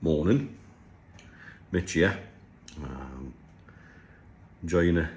Morning, Mitch here, enjoying a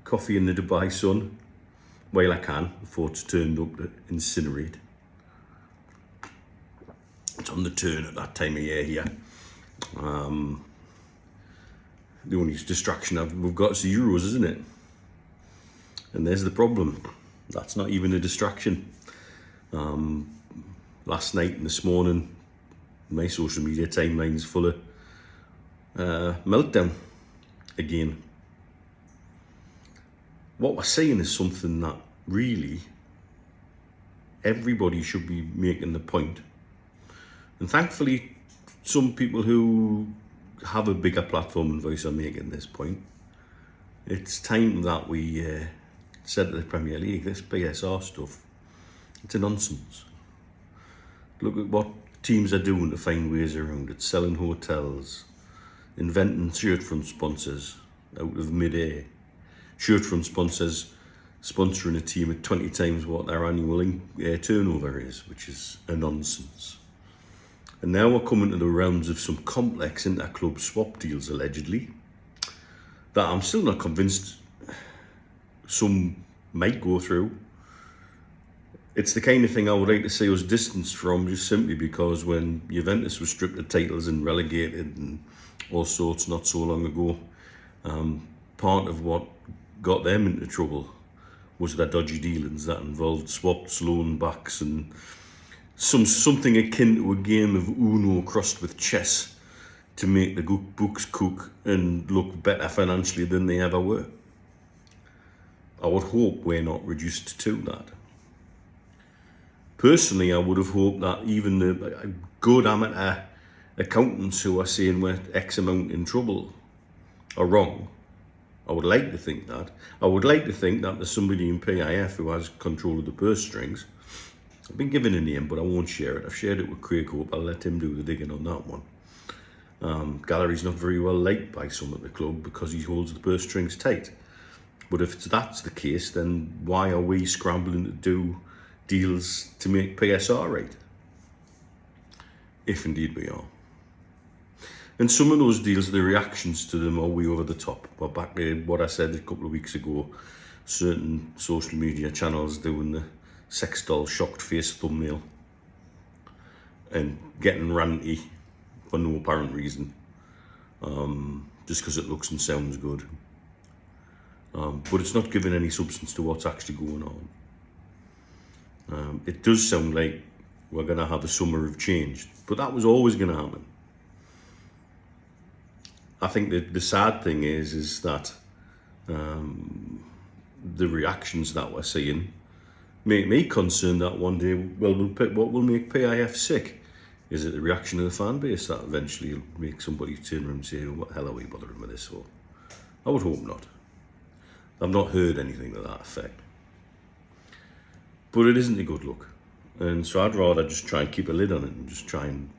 coffee in the Dubai sun while I can before it's turned up to incinerate. It's on the turn at that time of year here. The only distraction we've got is the Euros, isn't it? And there's the problem. That's not even a distraction. Last night and this morning, my social media timeline's full of meltdown again. What we're saying is something that really everybody should be making the point. And thankfully, some people who have a bigger platform and voice are making this point. It's time that we said to the Premier League, this PSR stuff, it's a nonsense. Look at what teams are doing to find ways around it, selling hotels, inventing shirt front sponsors out of mid-air, shirt front sponsors sponsoring a team at 20 times what their annual turnover is, which is a nonsense. And now we're coming to the realms of some complex inter-club swap deals, allegedly, that I'm still not convinced some might go through. It's the kind of thing I would like to see us distanced from, just simply because when Juventus was stripped of titles and relegated and all sorts not so long ago, part of what got them into trouble was their dodgy dealings that involved swaps, loan backs, and something akin to a game of Uno crossed with chess to make the books cook and look better financially than they ever were. I would hope we're not reduced to that. Personally, I would have hoped that even the good amateur accountants who are saying we're X amount in trouble are wrong. I would like to think that. I would like to think that there's somebody in PIF who has control of the purse strings. I've been given a name, but I won't share it. I've shared it with Craig Hope. I'll let him do the digging on that one. Gallery's not very well liked by some at the club because he holds the purse strings tight. But if that's the case, then why are we scrambling to do deals to make PSR right? If indeed we are. And some of those deals, the reactions to them are way over the top. Well, back to what I said a couple of weeks ago, certain social media channels doing the sex doll shocked face thumbnail and getting ranty for no apparent reason, just because it looks and sounds good. But it's not giving any substance to what's actually going on. It does sound like we're going to have a summer of change, but that was always going to happen. I think that the sad thing is that the reactions that we're seeing make me concerned that one day, well, what will make PIF sick? Is it the reaction of the fan base that eventually will make somebody turn around and say, what the hell are we bothering with this for? I would hope not. I've not heard anything to that effect. But it isn't a good look. And so I'd rather just try and keep a lid on it and just try and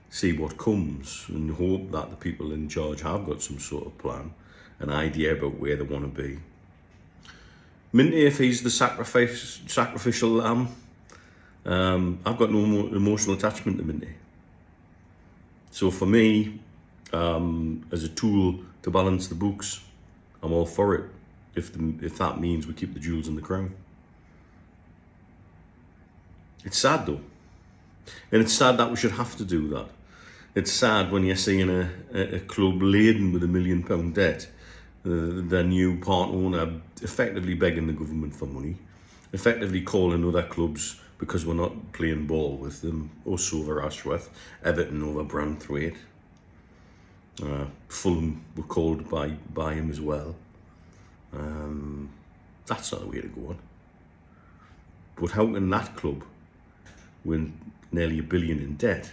see what comes and hope that the people in charge have got some sort of plan, an idea about where they want to be. Minty, if he's the sacrificial lamb, I've got no more emotional attachment to Minty. So for me, as a tool to balance the books, I'm all for it, if that means we keep the jewels in the crown. It's sad though, and it's sad that we should have to do that. It's sad when you're seeing a club laden with £1 million debt, their new part owner effectively begging the government for money, effectively calling other clubs because we're not playing ball with them, us over Ashworth, Everton over Branthwaite, Fulham were called by him as well. That's not the way to go on. But how can that club, with nearly £1 billion in debt,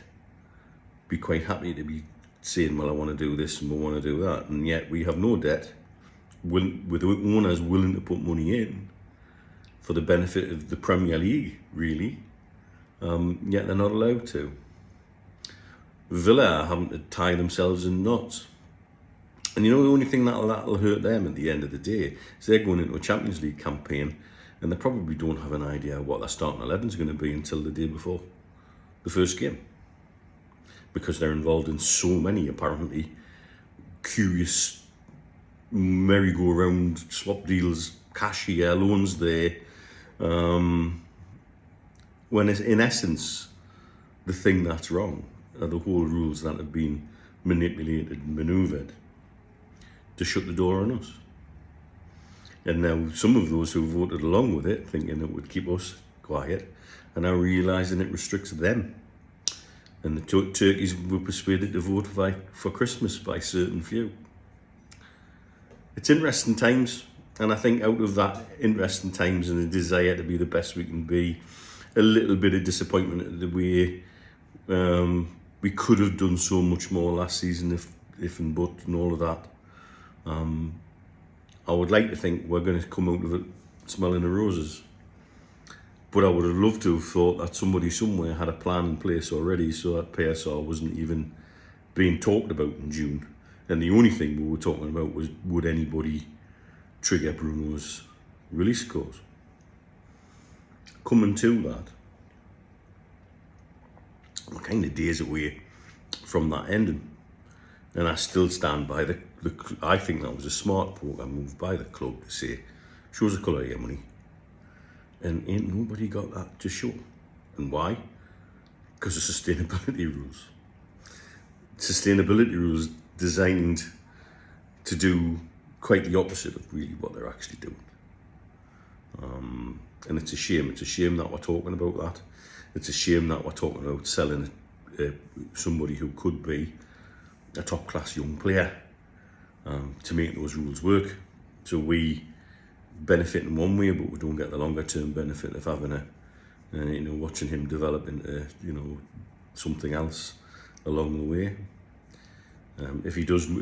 be quite happy to be saying, well, I want to do this and we want to do that, and yet we have no debt, with owners willing to put money in for the benefit of the Premier League, really, yet they're not allowed to. Villa are having to tie themselves in knots. And you know, the only thing that'll hurt them at the end of the day is they're going into a Champions League campaign and they probably don't have an idea what their starting 11 is going to be until the day before the first game. because they're involved in so many, apparently, curious merry-go-round swap deals, cash here, loans there, when it's, in essence, the thing that's wrong are the whole rules that have been manipulated and manoeuvred to shut the door on us. And now some of those who voted along with it, thinking it would keep us quiet, are now realising it restricts them. And the turkeys were persuaded to vote for Christmas by certain few. It's interesting times, and I think out of that interesting times and the desire to be the best we can be, a little bit of disappointment at the way we could have done so much more last season if and but and all of that. I would like to think we're going to come out of it smelling the roses. But I would have loved to have thought that somebody somewhere had a plan in place already so that PSR wasn't even being talked about in June. And the only thing we were talking about was, would anybody trigger Bruno's release clause? Coming to that, we're kind of days away from that ending. And I still stand by I think that was a smart poker move by the club to say, show us the colour of your money. And ain't nobody got that to show. And why? Because of sustainability rules. Sustainability rules designed to do quite the opposite of really what they're actually doing. And it's a shame. It's a shame that we're talking about that. It's a shame that we're talking about selling somebody who could be a top-class young player to make those rules work. So we benefit in one way, but we don't get the longer-term benefit of having watching him develop into something else along the way. If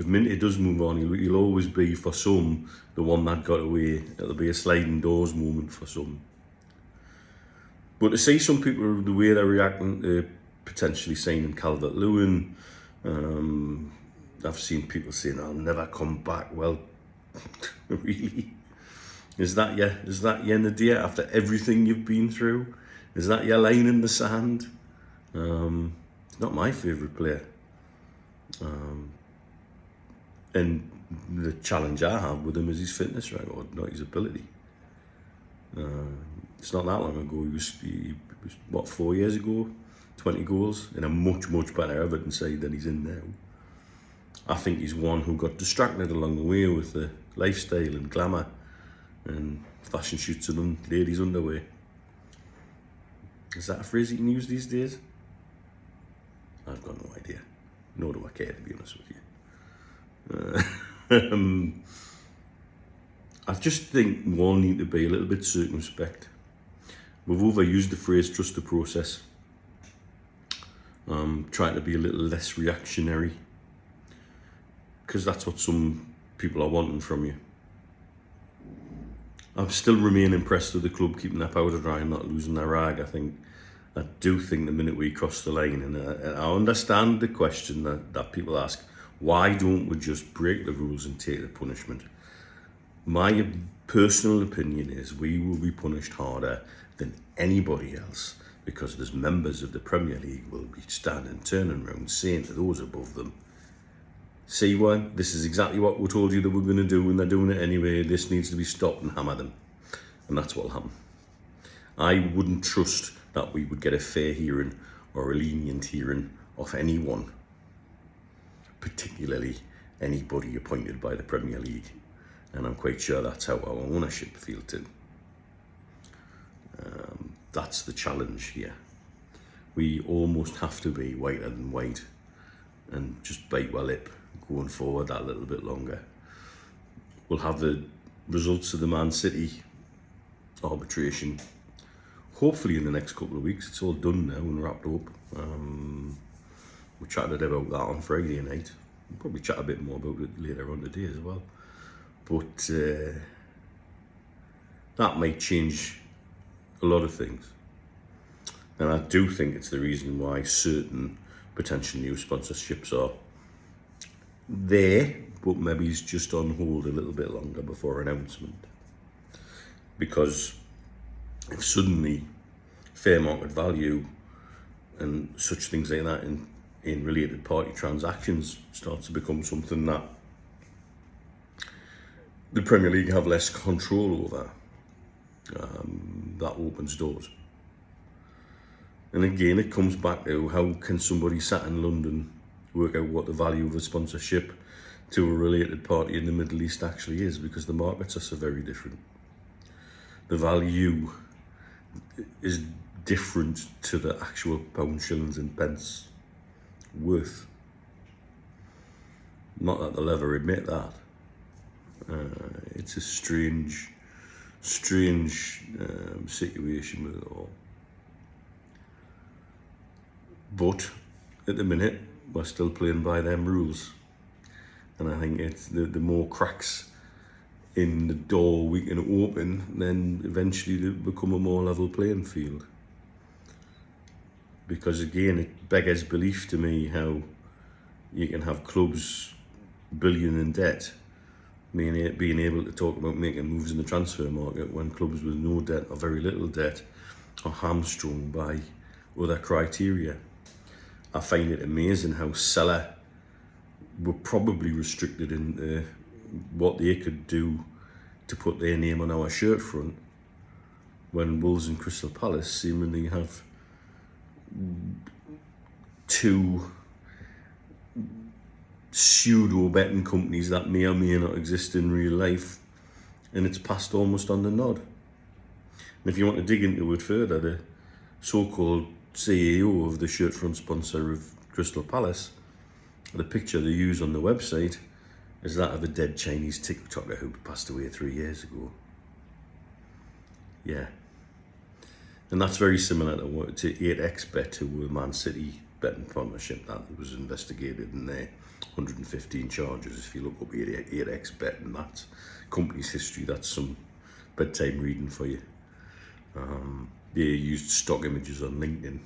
Minty does move on, he'll always be, for some, the one that got away. It'll be a sliding doors moment for some. But to see some people, the way they're reacting to potentially signing Calvert-Lewin, I've seen people saying, I'll never come back. Well, really? Is that your end of the day after everything you've been through? Is that your line in the sand? Not my favourite player. And the challenge I have with him is his fitness record, not his ability. It's not that long ago. He was what, 4 years ago, 20 goals in a much, much better Everton side than he's in now. I think he's one who got distracted along the way with the lifestyle and glamour and fashion shoots and ladies' underwear. Is that a phrase you can use these days? I've got no idea. Nor do I care, to be honest with you. I just think we all need to be a little bit circumspect. We've overused the phrase trust the process. Trying to be a little less reactionary, because that's what some people are wanting from you. I still remain impressed with the club keeping their powder dry and not losing their rag. I do think the minute we cross the line, and I understand the question that people ask, why don't we just break the rules and take the punishment? My personal opinion is we will be punished harder than anybody else, because there's members of the Premier League will be standing, turning around, saying to those above them, see one, this is exactly what we told you that we're going to do, and they're doing it anyway. This needs to be stopped, and hammer them. And that's what'll happen. I wouldn't trust that we would get a fair hearing or a lenient hearing of anyone, particularly anybody appointed by the Premier League. And I'm quite sure that's how our ownership feel too. That's the challenge here. We almost have to be whiter than white and just bite our lip going forward that little bit longer. We'll have the results of the Man City arbitration hopefully in the next couple of weeks. It's all done now and wrapped up. We chatted about that on Friday night. We'll probably chat a bit more about it later on today as well. But that might change a lot of things. And I do think it's the reason why certain potential new sponsorships are there, but maybe it's just on hold a little bit longer before announcement. Because if suddenly fair market value and such things like that in related party transactions starts to become something that the Premier League have less control over, that opens doors. And again, it comes back to how can somebody sat in London work out what the value of a sponsorship to a related party in the Middle East actually is, because the markets are so very different. The value is different to the actual pound, shillings and pence worth. Not that they'll ever admit that. It's a strange situation with it all. But at the minute, we're still playing by them rules. And I think it's the more cracks in the door we can open, then eventually they become a more level playing field. Because again, it beggars belief to me how you can have clubs billion in debt, being able to talk about making moves in the transfer market when clubs with no debt or very little debt are hamstrung by other criteria. I find it amazing how Salah were probably restricted in what they could do to put their name on our shirt front, when Wolves and Crystal Palace seemingly have two pseudo betting companies that may or may not exist in real life, and it's passed almost on the nod. And if you want to dig into it further, the so-called CEO of the shirt front sponsor of Crystal Palace, the picture they use on the website is that of a dead Chinese TikToker who passed away 3 years ago. Yeah. And that's very similar to 8xBet, who were Man City betting partnership that was investigated in their 115 charges. If you look up 8xBet and that company's history, that's some bedtime reading for you. They used stock images on LinkedIn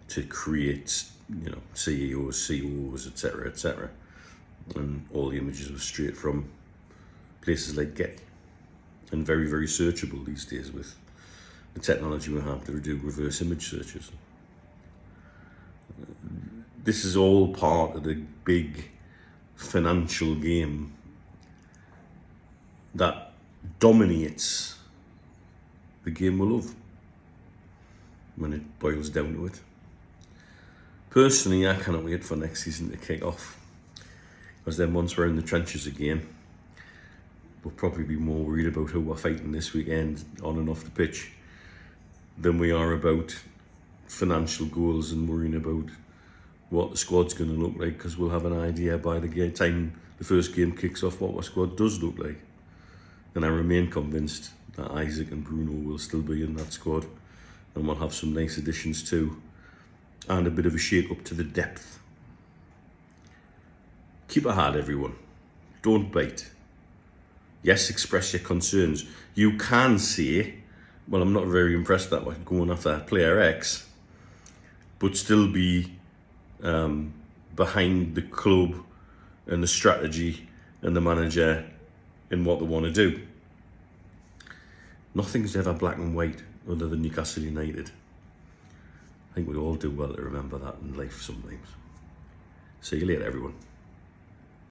to create, CEOs, COOs, etc., etc. And all the images were straight from places like Getty, and very, very searchable these days with the technology we have to do reverse image searches. This is all part of the big financial game that dominates the game we love when it boils down to it. Personally, I cannot wait for next season to kick off, because then once we're in the trenches again, we'll probably be more worried about who we're fighting this weekend on and off the pitch than we are about financial goals and worrying about what the squad's going to look like, because we'll have an idea by the time the first game kicks off what our squad does look like. And I remain convinced that Isaac and Bruno will still be in that squad, and we'll have some nice additions too, and a bit of a shake up to the depth. Keep it hard, everyone. Don't bite. Yes, express your concerns. You can say, well, I'm not very impressed that we're going after player X, but still be behind the club and the strategy and the manager and what they want to do. Nothing's ever black and white other than Newcastle United. I think we all do well to remember that in life sometimes. See you later, everyone.